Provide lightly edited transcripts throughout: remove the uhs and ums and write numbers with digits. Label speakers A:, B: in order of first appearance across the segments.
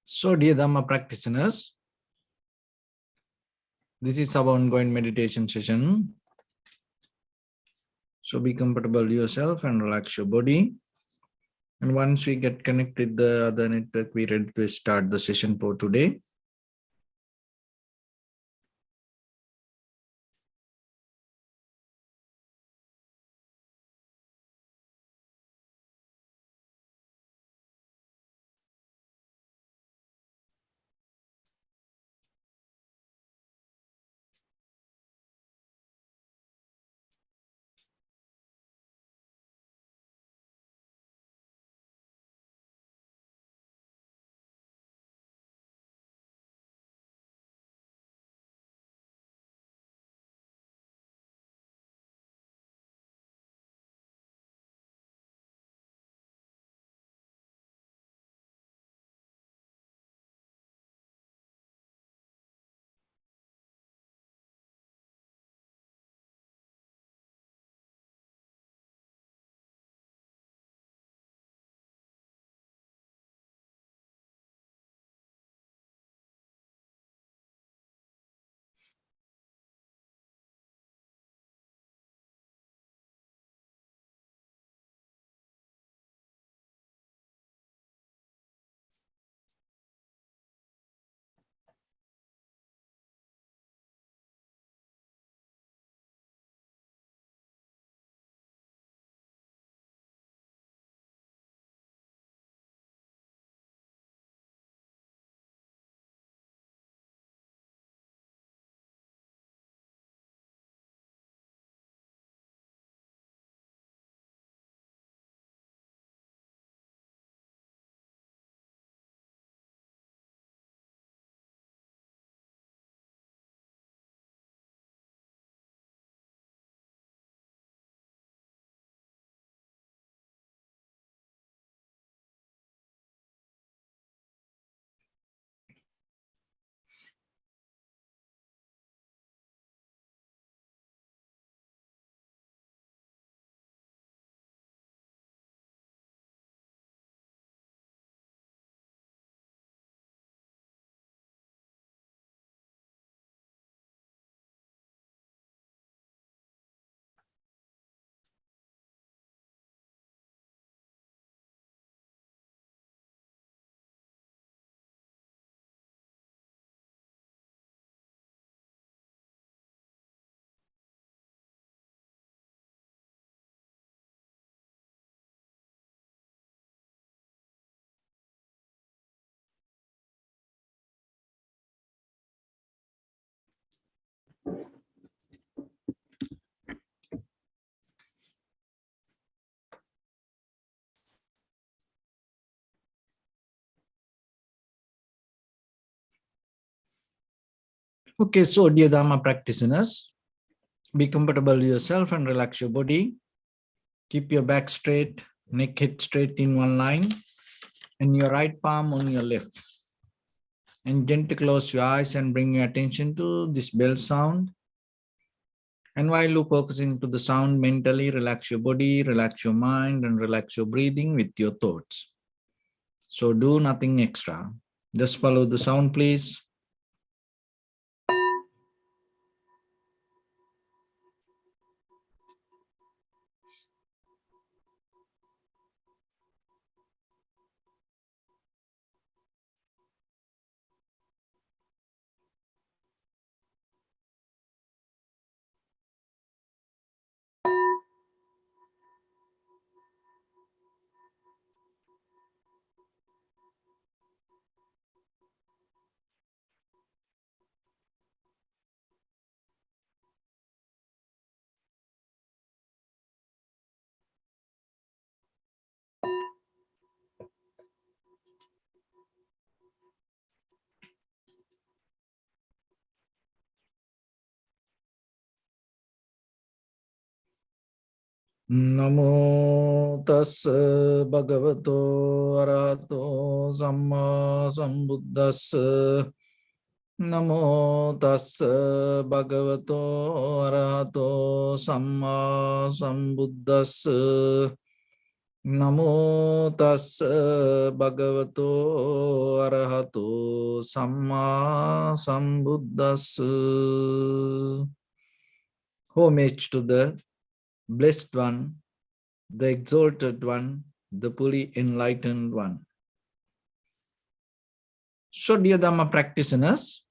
A: So, dear Dhamma practitioners, this is our ongoing meditation session. So, be comfortable yourself and relax your body. And once we get connected with the other network, we're ready to start the session for today. Okay, so dear Dhamma practitioners, be comfortable yourself and relax your body. Keep your back straight, neck head straight in one line, and your right palm on your left. And gently close your eyes and bring your attention to this bell sound. And while you focus into the sound mentally, relax your body, relax your mind, and relax your breathing with your thoughts. So do nothing extra. Just follow the sound, please. Namo tassa bhagavato arahato samma sambuddhassa. Namo tassa bhagavato arahato samma sambuddhassa. Namo tassa bhagavato arahato samma sambuddhassa. Homage to the Blessed One, the Exalted One, the fully enlightened One. So, dear Dhamma practitioners,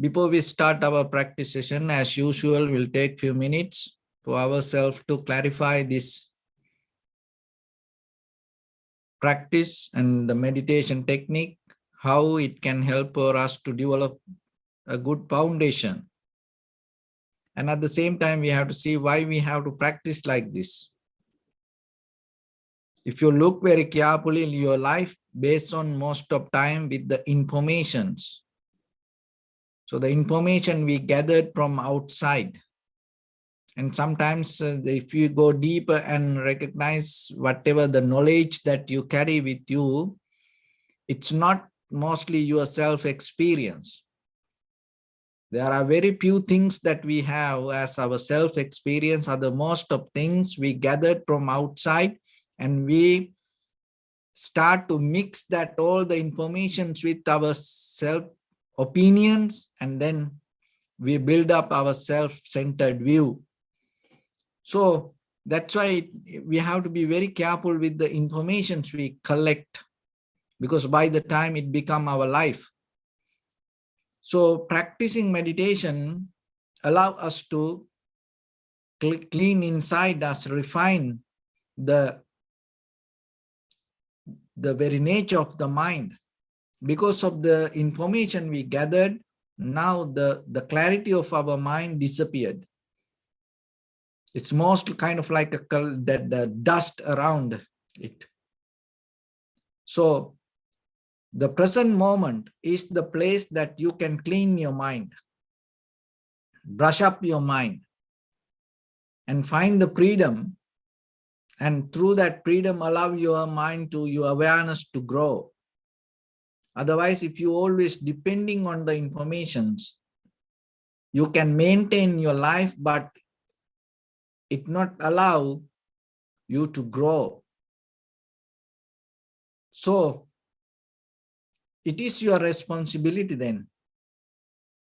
A: before we start our practice session, as usual, we'll take few minutes for ourselves to clarify this practice and the meditation technique, how it can help for us to develop a good foundation. And at the same time, we have to see why we have to practice like this. If you look very carefully in your life, based on most of time with the informations. So the information we gathered from outside. And sometimes if you go deeper and recognize whatever the knowledge that you carry with you, it's not mostly your self-experience. There are very few things that we have as our self-experience are the most of things we gathered from outside, and we start to mix that all the informations with our self-opinions, and then we build up our self-centered view. So that's why we have to be very careful with the informations we collect, because by the time it becomes our life. So practicing meditation allows us to clean inside us, refine the very nature of the mind. Because of the information we gathered, now the clarity of our mind disappeared. It's most kind of like the dust around it. So the present moment is the place that you can clean your mind, brush up your mind, and find the freedom. And through that freedom, allow your mind to, your awareness to grow. Otherwise, if you always depending on the informations, you can maintain your life, but it not allow you to grow. So it is your responsibility then,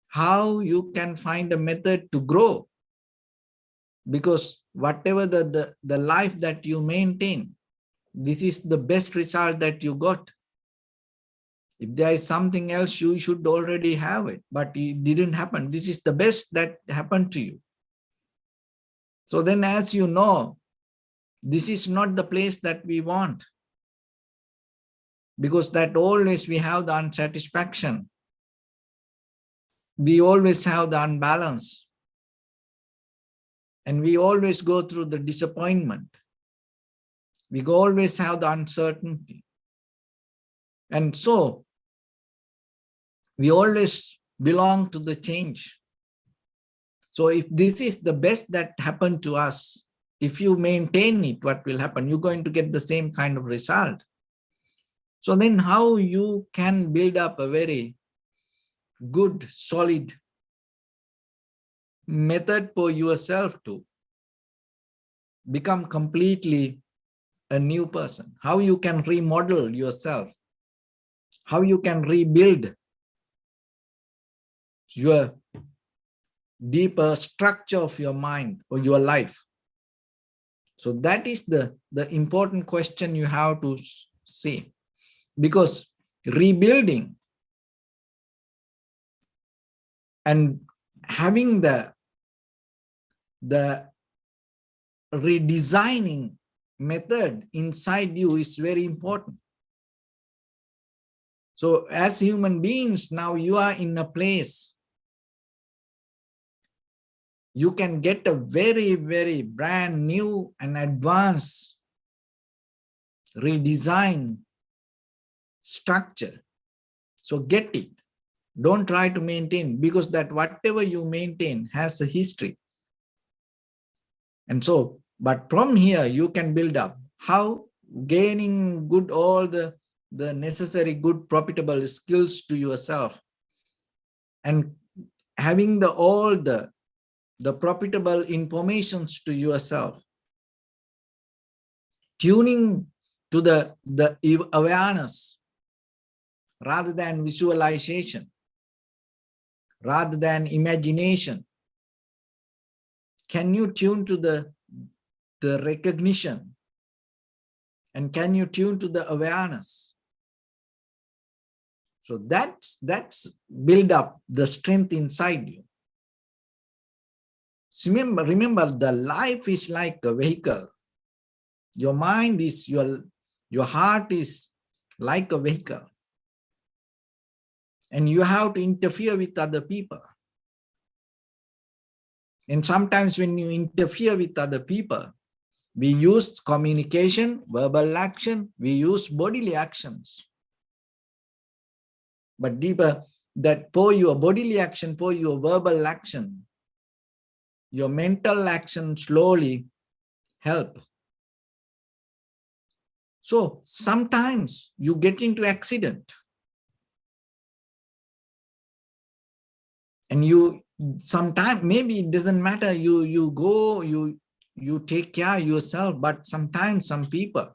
A: how you can find a method to grow. Because whatever the life that you maintain, this is the best result that you got. If there is something else, you should already have it, but it didn't happen. This is the best that happened to you. So then, as you know, this is not the place that we want, because that always we have the unsatisfaction. We always have the unbalance. And we always go through the disappointment. We always have the uncertainty. And so, we always belong to the change. So if this is the best that happened to us, if you maintain it, what will happen? You're going to get the same kind of result. So then how you can build up a very good, solid method for yourself to become completely a new person? How you can remodel yourself? How you can rebuild your deeper structure of your mind or your life? So that is the important question you have to see, because rebuilding and having the redesigning method inside you is very important. So as human beings, now you are in a place you can get a very, very brand new and advanced redesign structure. So get it. Don't try to maintain, because that whatever you maintain has a history. And so, but from here you can build up. How? Gaining good, all the necessary good profitable skills to yourself, and having all the profitable informations to yourself. tuning to the awareness rather than visualization, rather than imagination? Can you tune to the recognition? And can you tune to the awareness? So that's build up the strength inside you. So remember, the life is like a vehicle. Your mind is your heart is like a vehicle. And you have to interfere with other people. And sometimes when you interfere with other people, we use communication, verbal action, we use bodily actions. But deeper, that for your bodily action, for your verbal action, your mental action slowly help. So sometimes you get into accident. And you sometimes, maybe it doesn't matter, you go, you take care of yourself, but sometimes some people,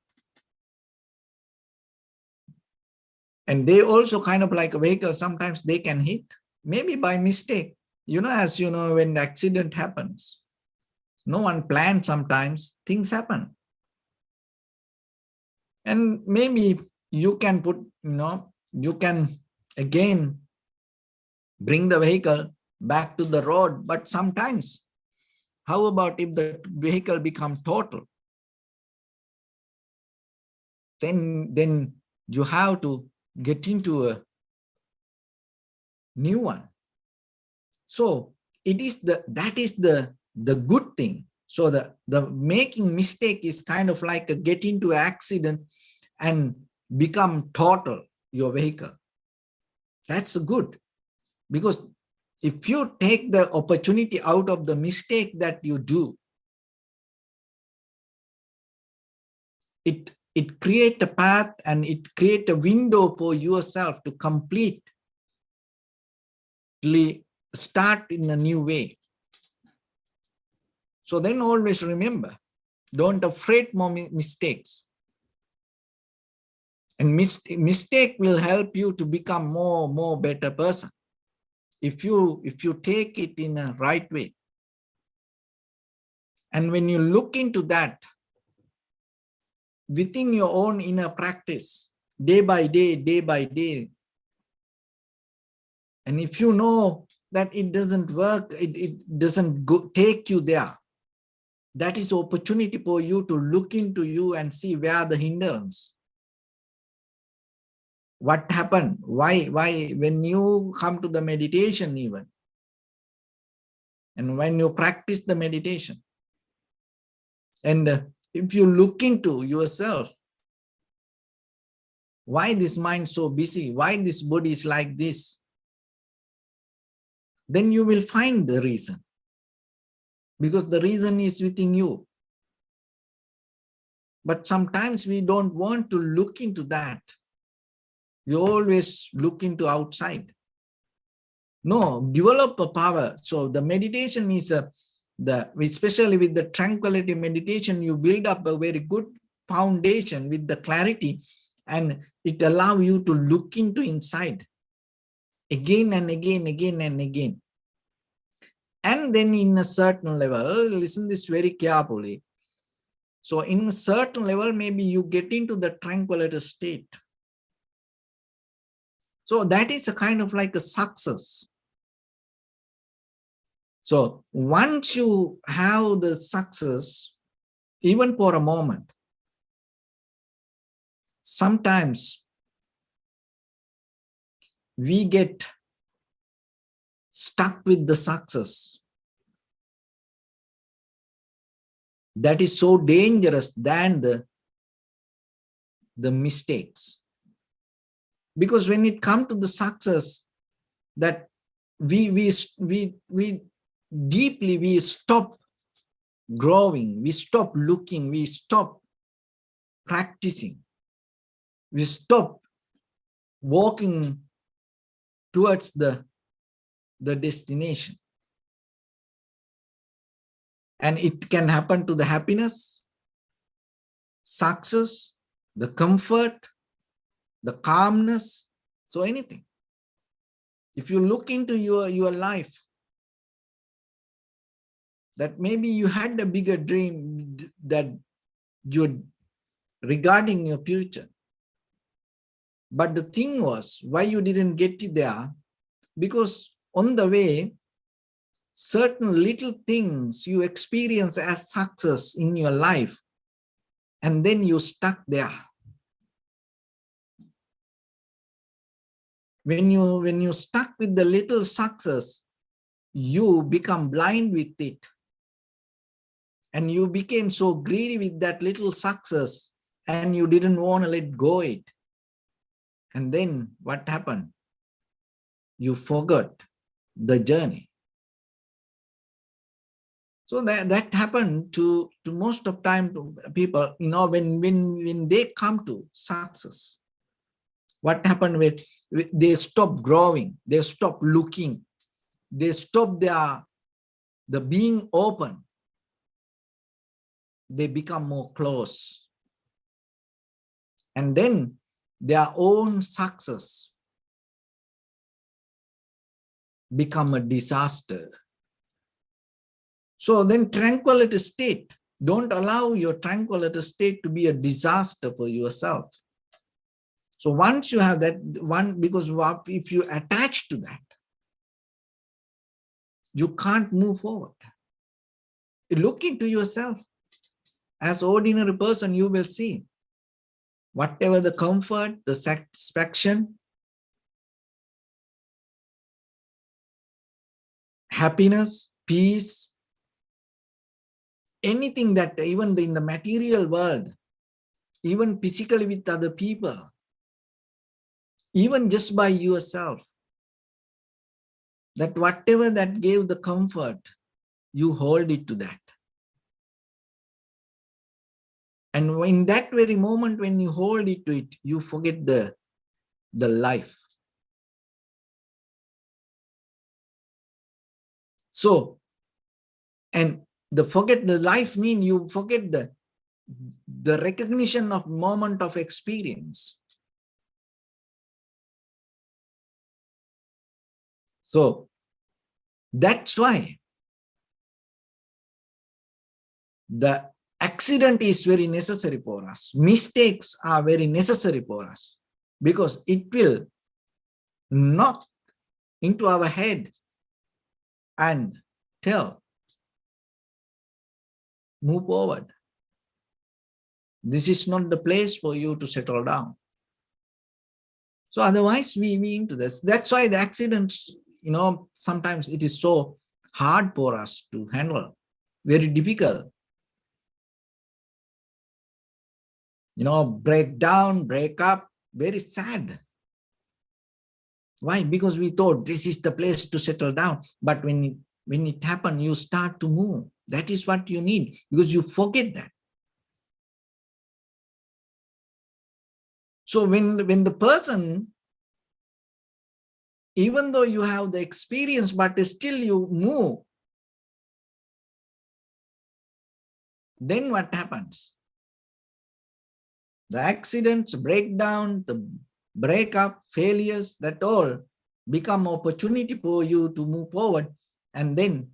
A: and they also kind of like a vehicle, sometimes they can hit, maybe by mistake. As you know, when the accident happens, no one planned, sometimes things happen. And maybe you can put, you can again bring the vehicle back to the road, but sometimes, how about if the vehicle becomes total? Then you have to get into a new one. So that is the good thing. So the making mistake is kind of like a get into accident and become total your vehicle. That's good, because if you take the opportunity out of the mistake that you do, it creates a path and it creates a window for yourself to completely start in a new way. So then always remember, don't afraid more mistakes. And mistake will help you to become more better person if you take it in a right way. And when you look into that within your own inner practice, day by day, and if you know that it doesn't work, it doesn't take you there, that is opportunity for you to look into you and see where the hindrance. What happened? Why when you come to the meditation even, and when you practice the meditation, and if you look into yourself, why this mind so busy? Why this body is like this? Then you will find the reason. Because the reason is within you. But sometimes we don't want to look into that. We always look into outside. No, develop a power. So the meditation is especially with the tranquility meditation, you build up a very good foundation with the clarity, and it allows you to look into inside again and again. And then in a certain level, listen this very carefully. So in a certain level, maybe you get into the tranquility state. So that is a kind of like a success. So once you have the success, even for a moment, sometimes we get stuck with the success. That is so dangerous than the mistakes. Because when it comes to the success, that we deeply stop growing, we stop looking, we stop practicing, we stop walking towards the destination. And it can happen to the happiness. success, the comfort, the calmness, so anything. If you look into your life, that maybe you had a bigger dream that you're regarding your future. But the thing was, why you didn't get it there? Because on the way, certain little things you experience as success in your life, and then you stuck there. When you stuck with the little success, you become blind with it. And you became so greedy with that little success, and you didn't want to let go it. And then what happened? You forgot the journey. So that happened to most of time to people, when they come to success. What happened with they stop growing, they stop looking, they stop the being open. They become more close. And then their own success become a disaster. So then tranquility state, don't allow your tranquility state to be a disaster for yourself. So once you have that one, because if you attach to that, you can't move forward. Look into yourself. As ordinary person, you will see whatever the comfort, the satisfaction, happiness, peace, anything that even in the material world, even physically with other people, even just by yourself, that whatever that gave the comfort, you hold it to that. And in that very moment, when you hold it to it, you forget the life. So, and the forget the life mean you forget the recognition of moment of experience. So that's why the accident is very necessary for us. Mistakes are very necessary for us, because it will knock into our head and tell, move forward. This is not the place for you to settle down. So otherwise we into this. That's why the accidents, sometimes it is so hard for us to handle, very difficult. Break down, break up, very sad. Why? Because we thought this is the place to settle down. But when it happens, you start to move. That is what you need, because you forget that. So when the person, even though you have the experience, but still you move, then what happens? The accidents, breakdown, the breakup, failures, that all become opportunity for you to move forward. And then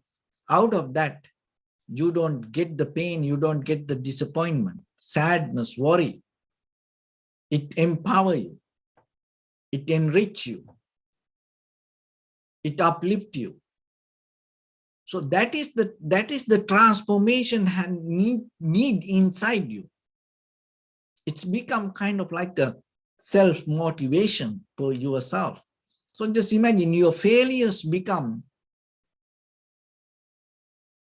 A: out of that, you don't get the pain, you don't get the disappointment, sadness, worry. It empowers you, it enriches you, it uplifts you. So that is the transformation need inside you. It's become kind of like a self-motivation for yourself. So just imagine your failures become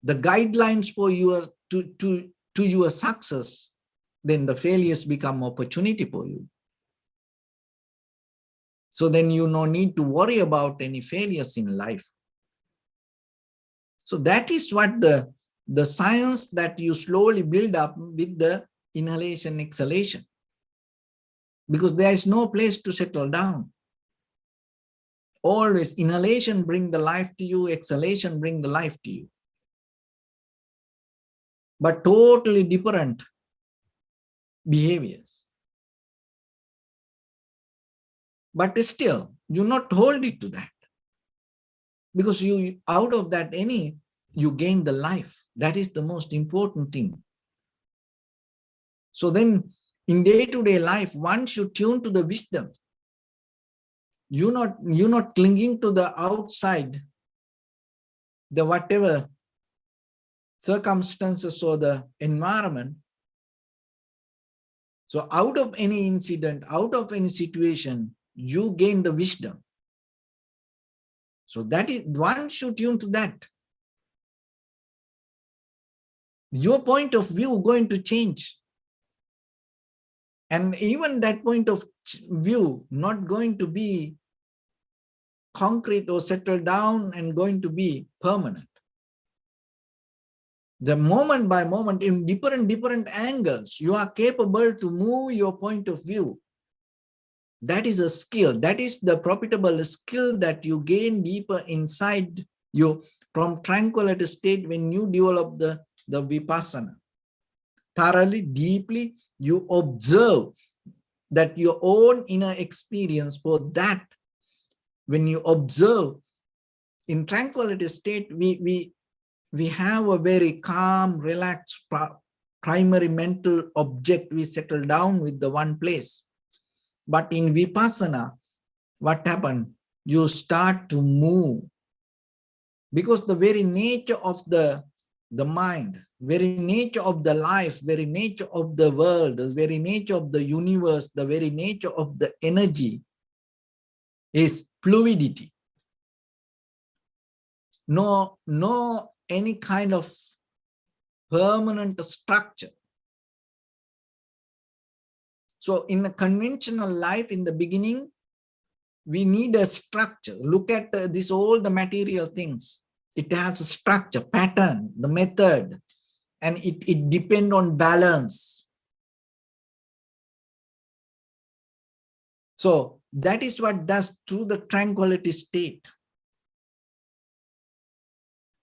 A: the guidelines for your success. Then the failures become opportunity for you. So then you no need to worry about any failures in life. So that is what the science that you slowly build up with the inhalation, exhalation. Because there is no place to settle down. Always inhalation bring the life to you, exhalation bring the life to you. But totally different behaviors. But still, you not hold it to that. Because you, out of that you gain the life. That is the most important thing. So then, in day-to-day life, one should tune to the wisdom. You're not clinging to the outside, the whatever circumstances or the environment. So out of any incident, out of any situation, you gain the wisdom. So that is, one should tune to that. Your point of view going to change. And even that point of view not going to be concrete or settled down and going to be permanent. The moment by moment, in different angles, you are capable to move your point of view. That is a skill. That is the profitable skill that you gain deeper inside you from tranquility state when you develop the vipassana. Thoroughly, deeply, you observe that your own inner experience. For that, when you observe in tranquility state, we have a very calm, relaxed primary mental object. We settle down with the one place. But in vipassana, what happened? You start to move. Because the very nature of the mind, very nature of the life, very nature of the world, the very nature of the universe, the very nature of the energy is fluidity. No any kind of permanent structure. So in a conventional life, in the beginning, we need a structure. Look at this, all the material things. It has a structure, pattern, the method, and it depends on balance. So that is what does through the tranquility state.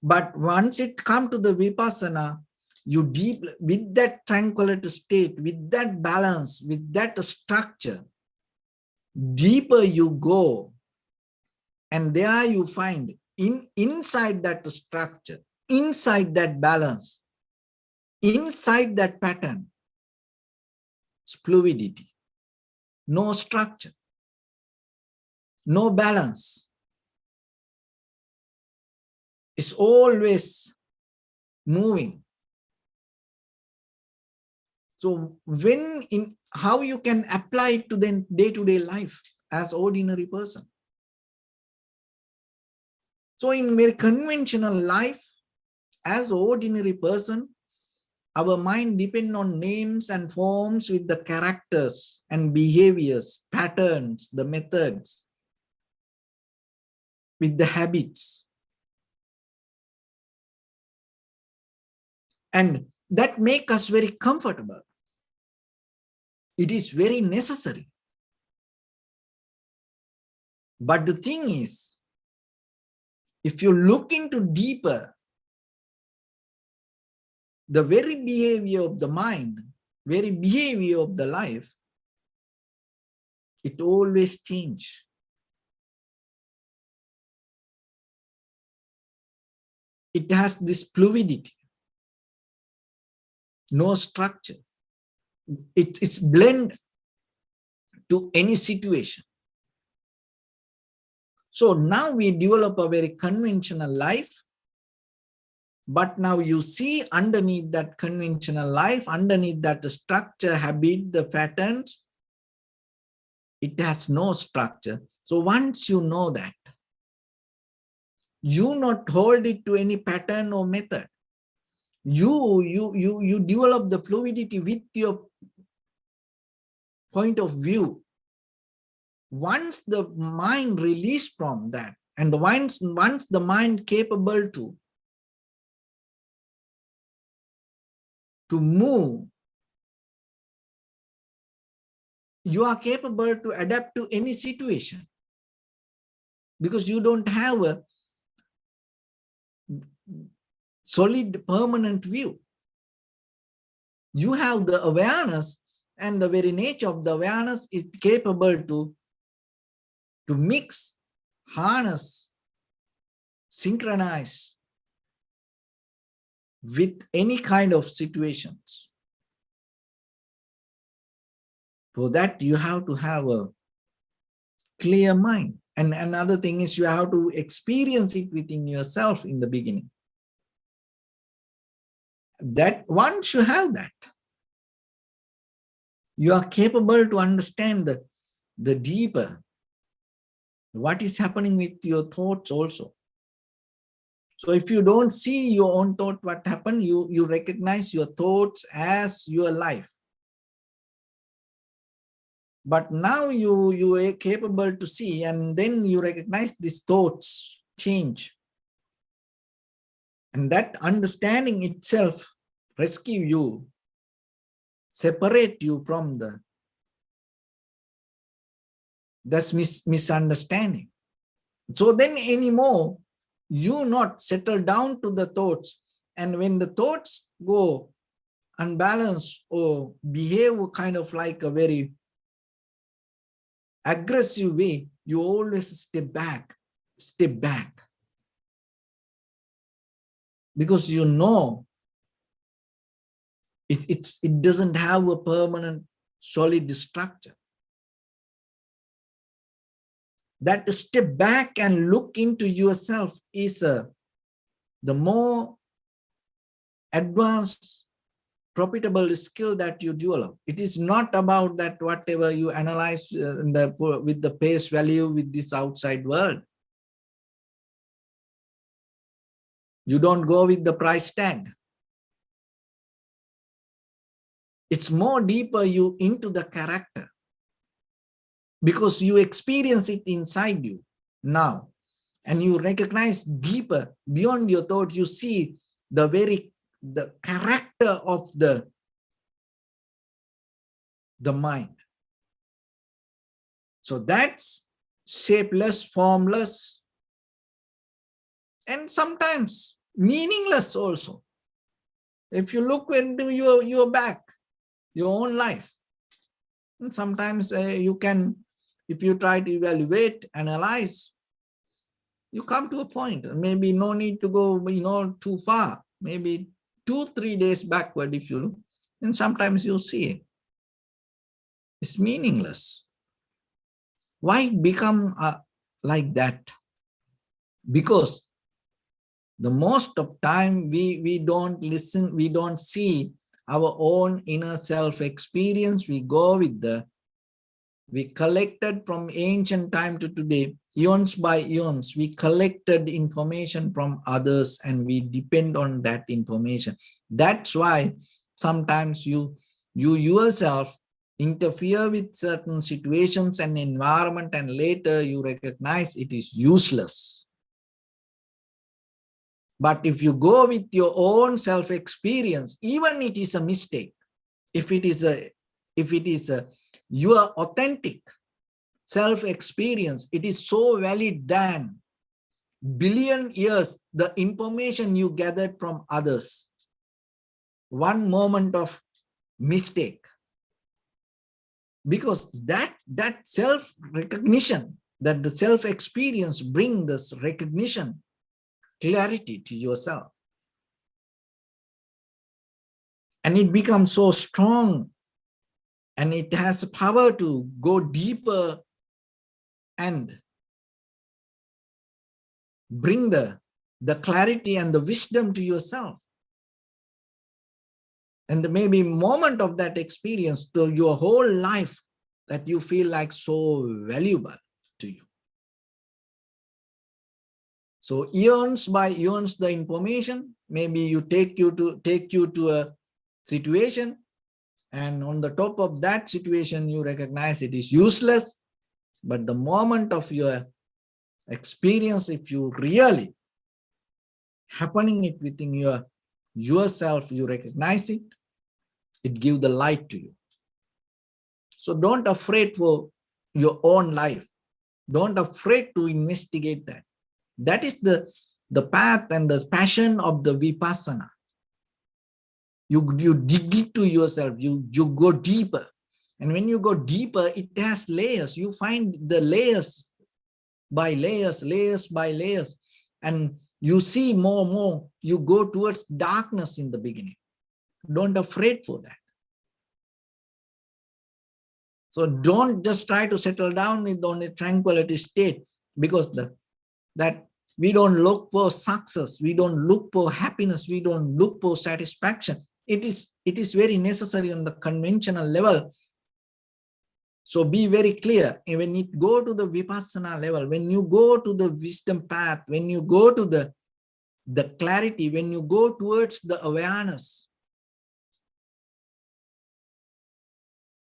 A: But once it comes to the vipassana, you deeply, with that tranquility state, with that balance, with that structure, deeper you go, and there you find inside that structure, inside that balance, inside that pattern, it's fluidity, no structure, no balance. It's always moving. So how you can apply it to the day-to-day life as ordinary person. So in very conventional life, as ordinary person, our mind depends on names and forms with the characters and behaviors, patterns, the methods, with the habits. And that makes us very comfortable. It is very necessary. But the thing is, if you look into deeper, the very behavior of the mind, very behavior of the life, it always changes. It has this fluidity, no structure. It's blend to any situation. So now we develop a very conventional life, but now you see underneath that conventional life, underneath that structure, habit, the patterns, it has no structure. So once you know that, you not hold it to any pattern or method. You develop the fluidity with your point of view. Once the mind released from that, and once the mind capable to move, you are capable to adapt to any situation, because you don't have a solid permanent view. You have the awareness And the very nature of the awareness is capable to mix, harness, synchronize with any kind of situations. For that, you have to have a clear mind. And another thing is you have to experience it within yourself in the beginning. That once you have that, you are capable to understand the deeper, what is happening with your thoughts also. So if you don't see your own thought, what happened, you recognize your thoughts as your life. But now you are capable to see, and then you recognize these thoughts change. And that understanding itself rescue you, separate you from this misunderstanding. So then anymore, you not settle down to the thoughts. And when the thoughts go unbalanced or behave kind of like a very aggressive way, you always step back. Because you know it doesn't have a permanent solid structure. That step back and look into yourself is the more advanced, profitable skill that you develop. It is not about that whatever you analyze with the face value with this outside world. You don't go with the price tag. It's more deeper you into the character, because you experience it inside you now, and you recognize deeper beyond your thought. You see the character of the mind. So that's shapeless, formless, and sometimes meaningless also. If you look into your back, your own life, and sometimes you can, if you try to evaluate, analyze, you come to a point, maybe no need to go too far, maybe 2-3 days backward if you look, and sometimes you see it's meaningless. Why become like that? Because the most of time we don't listen, we don't see our own inner self experience. We go with we collected from ancient time to today, eons by eons, we collected information from others and we depend on that information. That's why sometimes you yourself interfere with certain situations and environment, and later you recognize it is useless. But if you go with your own self-experience, even it is a mistake, if it is your authentic self-experience, it is so valid than billion years the information you gathered from others. One moment of mistake, because that self-recognition, that the self-experience brings this recognition, clarity to yourself, and it becomes so strong, and it has power to go deeper and bring the clarity and the wisdom to yourself. And the maybe moment of that experience to your whole life, that you feel like so valuable to you. So eons by eons, the information, maybe you take you to a situation, and on the top of that situation, you recognize it is useless. But the moment of your experience, if you really happening it within yourself, you recognize it, it gives the light to you. So don't afraid for your own life. Don't afraid to investigate that. That is the path and the passion of the Vipassana. You dig into yourself, you go deeper. And when you go deeper, it has layers. You find the layers by layers, layers by layers. And you see more and more. You go towards darkness in the beginning. Don't afraid for that. So don't just try to settle down on a tranquility state, because that we don't look for success, we don't look for happiness, we don't look for satisfaction. It is very necessary on the conventional level. So be very clear. And when you go to the vipassana level, when you go to the wisdom path, when you go to the clarity, when you go towards the awareness,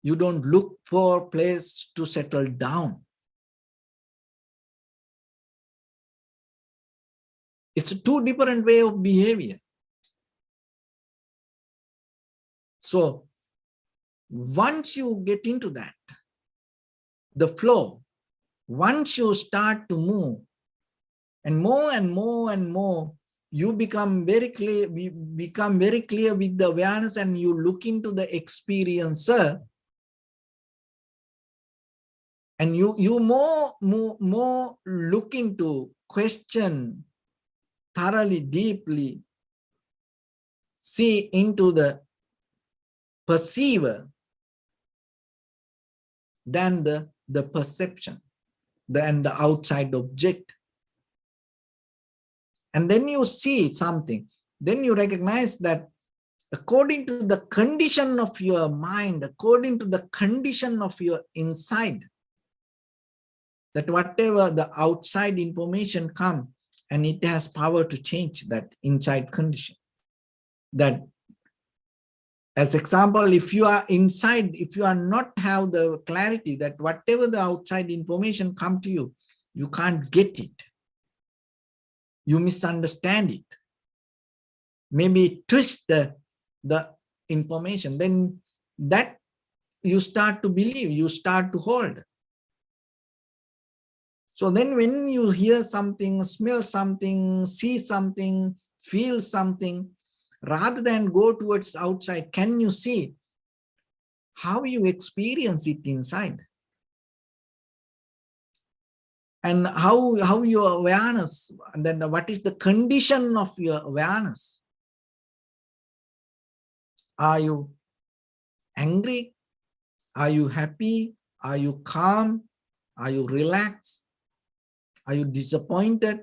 A: you don't look for a place to settle down. It's a two different way of behavior. So once you get into that, the flow, once you start to move, and more and more and more, you become very clear, we become very clear with the awareness, and you look into the experiencer, and you more look into, question thoroughly, deeply, see into the perceiver than the perception, than the outside object. And then you see something, then you recognize that according to the condition of your mind, according to the condition of your inside, that whatever the outside information comes, and it has power to change that inside condition. That, as example, if you are inside, if you are not have the clarity that whatever the outside information come to you, you can't get it. You misunderstand it. Maybe twist the information. Then that you start to believe, you start to hold. So then when you hear something, smell something, see something, feel something, rather than go towards outside, can you see how you experience it inside? And how your awareness, and then what is the condition of your awareness? Are you angry? Are you happy? Are you calm? Are you relaxed? Are you disappointed?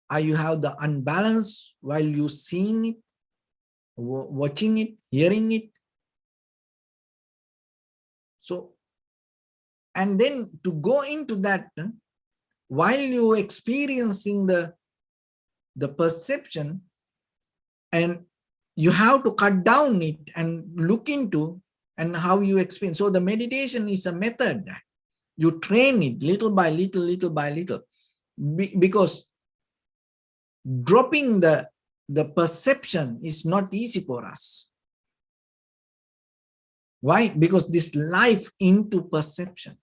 A: Are you have the unbalance while you seeing it, watching it, hearing it? So, and then to go into that, while you experiencing the perception, and you have to cut down it and look into and how you experience. So the meditation is a method that you train it little by little, little by little, because dropping the perception is not easy for us. Why? Because this life into perception.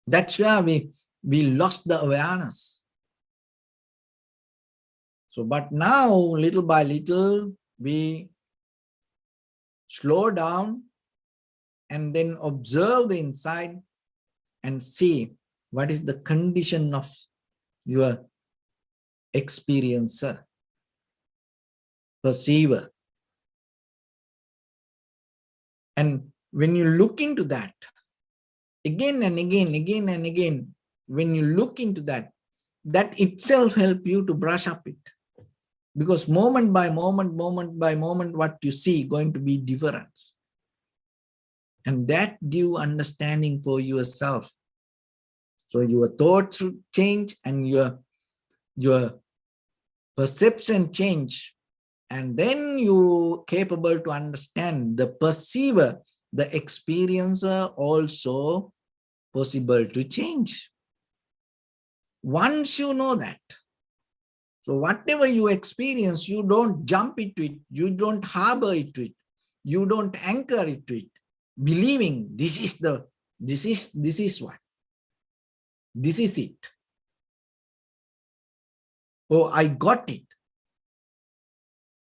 A: That's where we lost the awareness. So, but now, little by little, we slow down and then observe the inside and see what is the condition of your experiencer, perceiver. And when you look into that, again and again, again and again, when you look into that, that itself help you to brush up it. Because moment by moment, moment by moment, what you see going to be different. And that give understanding for yourself. So your thoughts change and your perception change. And then you capable to understand the perceiver, the experiencer also possible to change. Once you know that, so whatever you experience, you don't jump into it, you don't harbor it to it, you don't anchor it to it, believing this is what, this is it. Oh, I got it.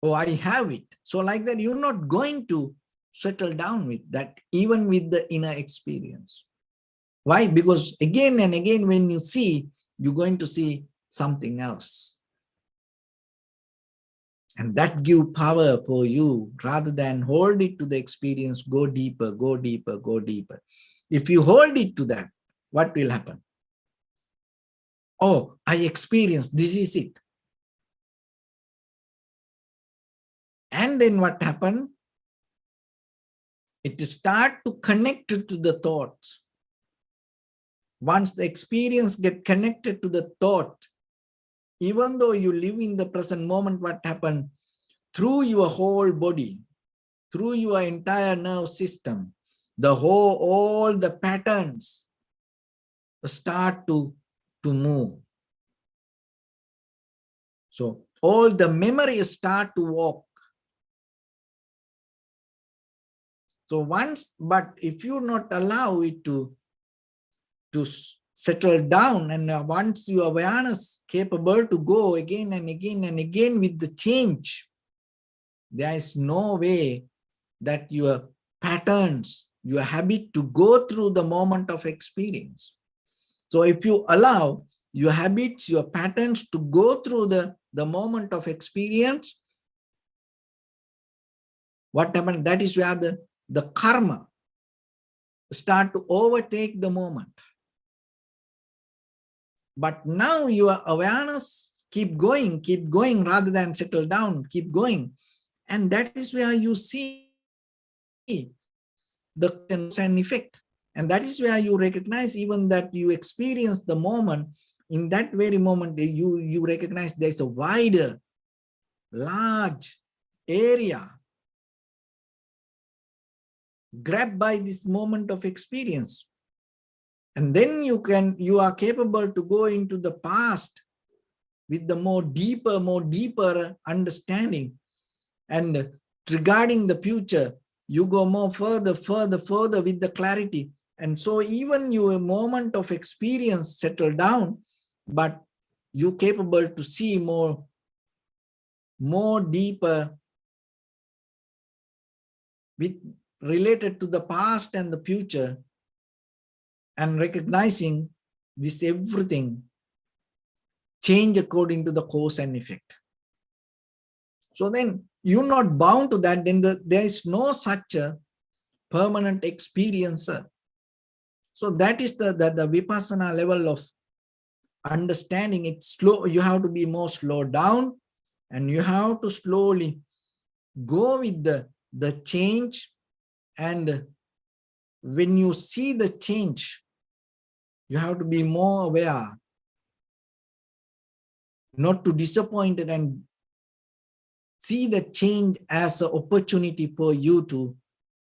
A: Oh, I have it. So like that, you're not going to settle down with that, even with the inner experience. Why? Because again and again, when you see, you're going to see something else. And that give power for you, rather than hold it to the experience, go deeper, go deeper, go deeper. If you hold it to that, what will happen? Oh, I experienced, this is it. And then what happened? It start to connect to the thoughts. Once the experience get connected to the thought, even though you live in the present moment, what happened? Through your whole body, through your entire nerve system, all the patterns start to move. So all the memories start to walk. So once, but if you not allow it to settle down, and once your awareness capable to go again and again and again with the change, there is no way that your patterns, your habit to go through the moment of experience. So if you allow your habits, your patterns to go through the moment of experience, what happens? That is where the karma start to overtake the moment. But now your awareness keep going rather than settle down, keep going. And that is where you see the cause and effect. And that is where you recognize even that you experience the moment. In that very moment, you recognize there's a wider, large area grabbed by this moment of experience. And then you are capable to go into the past with the more deeper understanding. And regarding the future, you go more further with the clarity. And so even your moment of experience settle down, but you're capable to see more deeper with related to the past and the future, and recognizing this everything change according to the cause and effect. So then you're not bound to that, then there is no such a permanent experiencer. So that is the vipassana level of understanding. It's slow. You have to be more slowed down, and you have to slowly go with the change. And when you see the change, you have to be more aware, not to disappoint it, and see the change as an opportunity for you to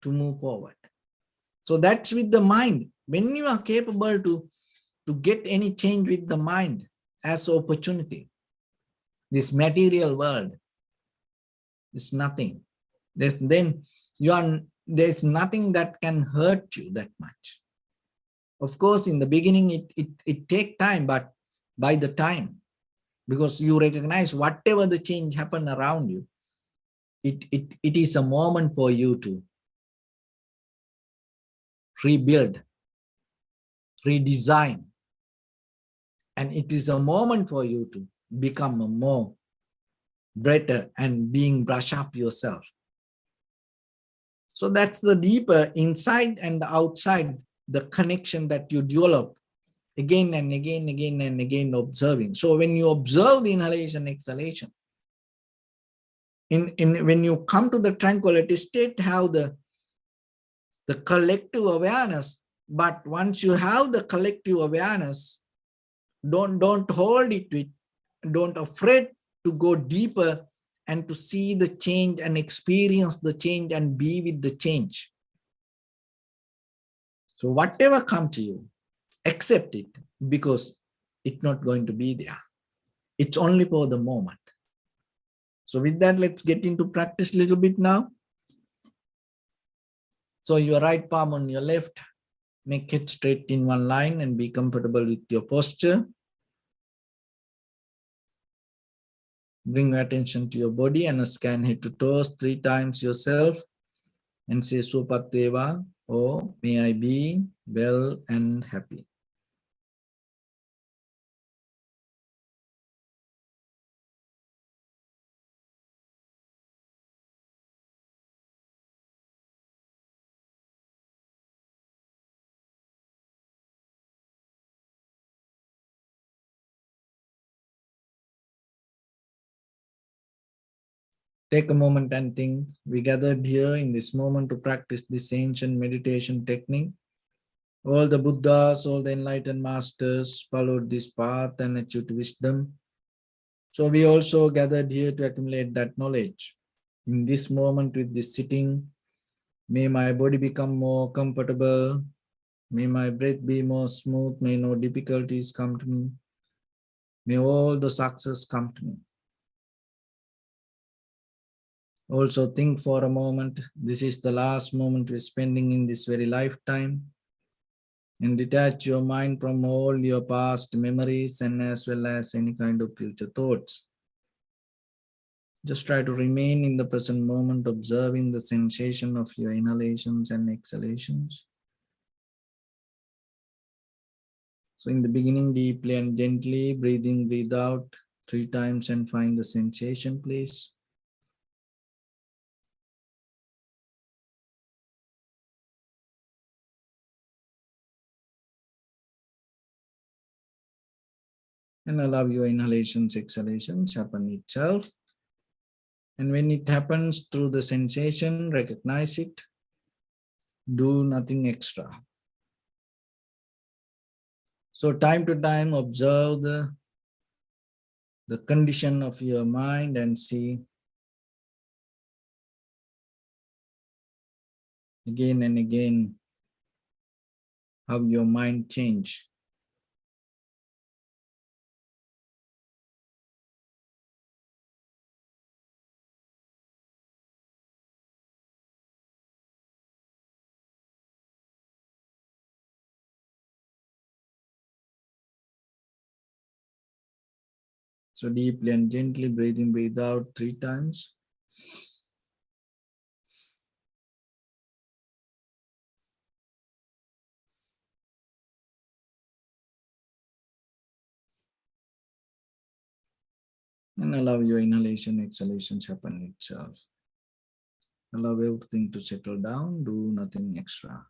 A: move forward. So that's with the mind. When you are capable to get any change with the mind as an opportunity, this material world is nothing. There's nothing that can hurt you that much. Of course, in the beginning, it takes time, but by the time, because you recognize whatever the change happen around you, it is a moment for you to rebuild, redesign, and it is a moment for you to become a more better and being brush up yourself. So that's the deeper inside and the outside, the connection that you develop again and again observing. So when you observe the inhalation, exhalation, when you come to the tranquility state, have the collective awareness. But once you have the collective awareness, don't hold it with, don't afraid to go deeper and to see the change and experience the change and be with the change. So whatever comes to you, accept it, because it's not going to be there. It's only for the moment. So with that, let's get into practice a little bit now. So your right palm on your left, make it straight in one line and be comfortable with your posture. Bring your attention to your body and scan head to toes 3 times yourself. and say Supateva, or may I be well and happy. Take a moment and think. We gathered here in this moment to practice this ancient meditation technique. All the Buddhas, all the enlightened masters followed this path and achieved wisdom. So we also gathered here to accumulate that knowledge. In this moment with this sitting, may my body become more comfortable. May my breath be more smooth. May no difficulties come to me. May all the success come to me. Also think for a moment, this is the last moment we're spending in this very lifetime, and detach your mind from all your past memories and as well as any kind of future thoughts. Just try to remain in the present moment, observing the sensation of your inhalations and exhalations. So in the beginning, deeply and gently, breathe in, breathe out 3 times and find the sensation, please. And allow your inhalations, exhalations happen itself. And when it happens through the sensation, recognize it. Do nothing extra. So time to time, observe the condition of your mind and see again and again how your mind change. So deeply and gently breathe in, breathe out 3 times. And allow your inhalation, exhalations happen itself. Allow everything to settle down, do nothing extra.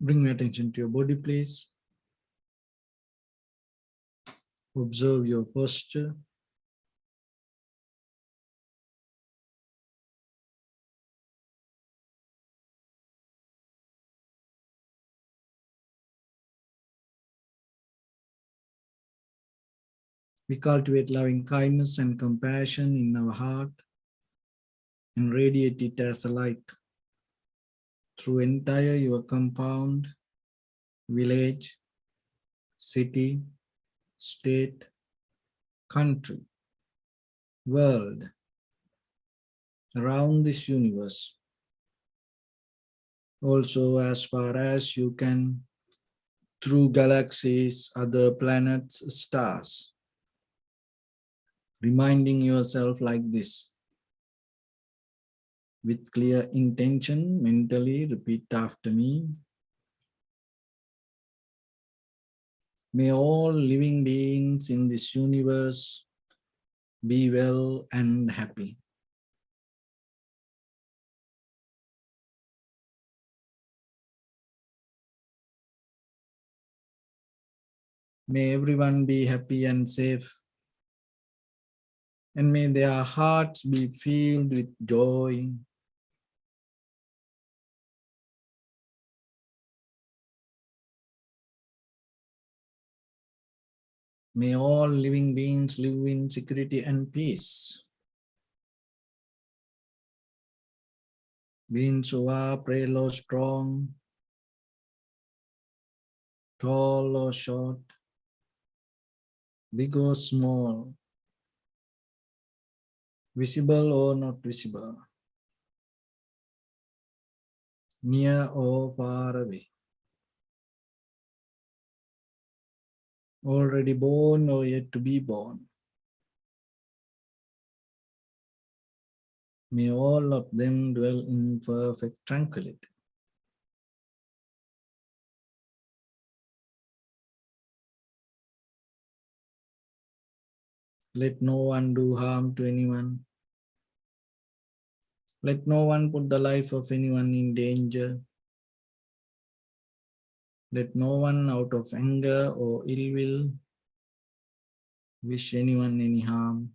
A: Bring your attention to your body, please. Observe your posture. We cultivate loving kindness and compassion in our heart and radiate it as a light through entire your compound, village, city, state, country, world, around this universe. Also, as far as you can, through galaxies, other planets, stars. Reminding yourself like this. With clear intention, mentally repeat after me. May all living beings in this universe be well and happy. May everyone be happy and safe. And may their hearts be filled with joy. May all living beings live in security and peace. Beings who are frail or strong, tall or short, big or small, visible or not visible, near or far away, already born or yet to be born. May all of them dwell in perfect tranquility. Let no one do harm to anyone. Let no one put the life of anyone in danger. Let no one out of anger or ill will wish anyone any harm.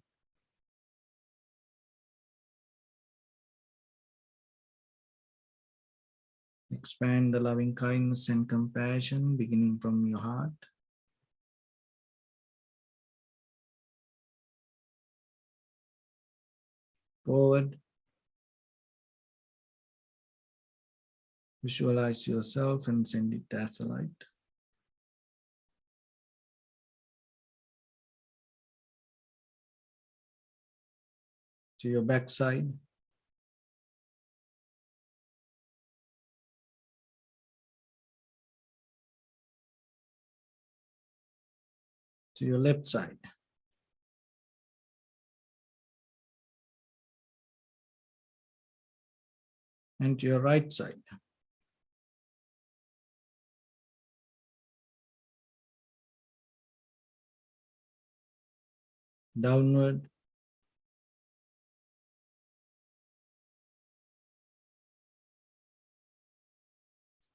A: Expand the loving kindness and compassion beginning from your heart. Forward. Visualize yourself and send it as a light. To your backside. To your left side. And to your right side. Downward.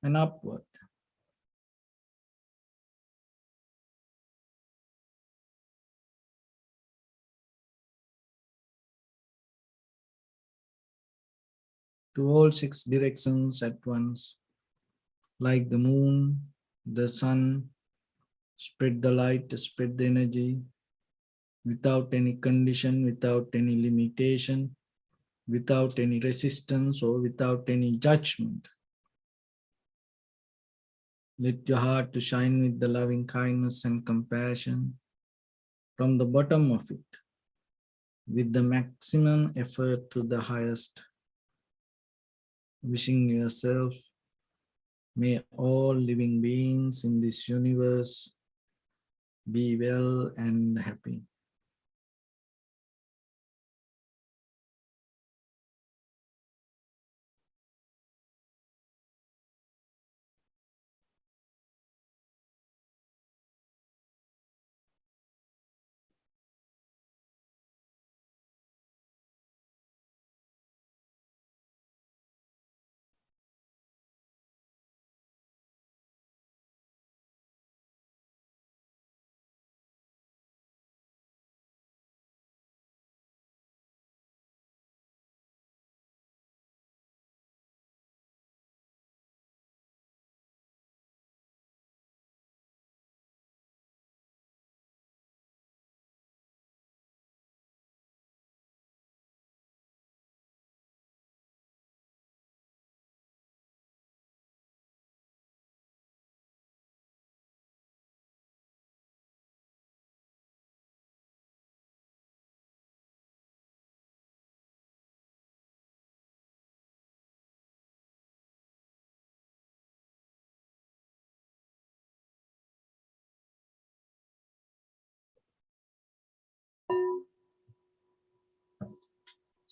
A: And upward. To all 6 directions at once. Like the moon, the sun, spread the light, spread the energy, without any condition, without any limitation, without any resistance or without any judgment. Let your heart to shine with the loving kindness and compassion from the bottom of it, with the maximum effort to the highest. Wishing yourself, may all living beings in this universe be well and happy.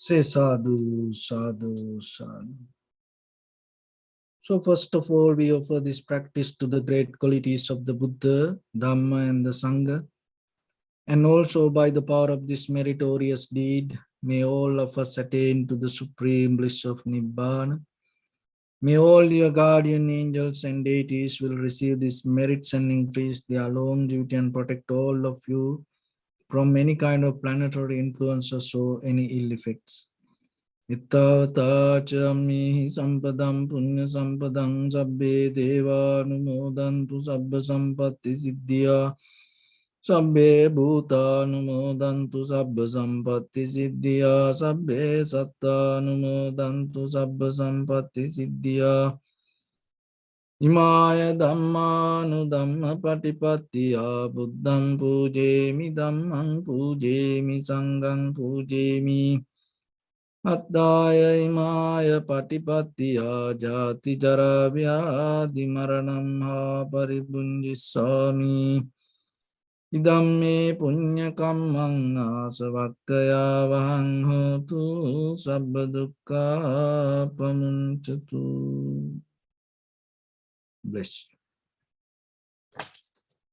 A: Say sadhu, sadhu, sadhu. So first of all, we offer this practice to the great qualities of the Buddha, Dhamma and the Sangha. And also by the power of this meritorious deed, may all of us attain to the supreme bliss of Nibbana. May all your guardian angels and deities will receive these merits and increase their longevity and protect all of you from any kind of planetary influences or any ill effects. Ittavata chami sampadam punya sampadam sabbe deva numodantu sabba sampatti siddhya sabbe bhuta numodantu sabba sampatti siddhya sabbe satta numodantu sabba sampatti siddhya Imaya dhammanu dhamma patipattiya buddham pujemi dhammam pujemi sangham pujemi Attaya imaya patipattiya jati jara vyadi maranam ha paribunjissami idam me punya kammang asavakkaya vahang hotu sabba dukkha pamunchatu. Bless you.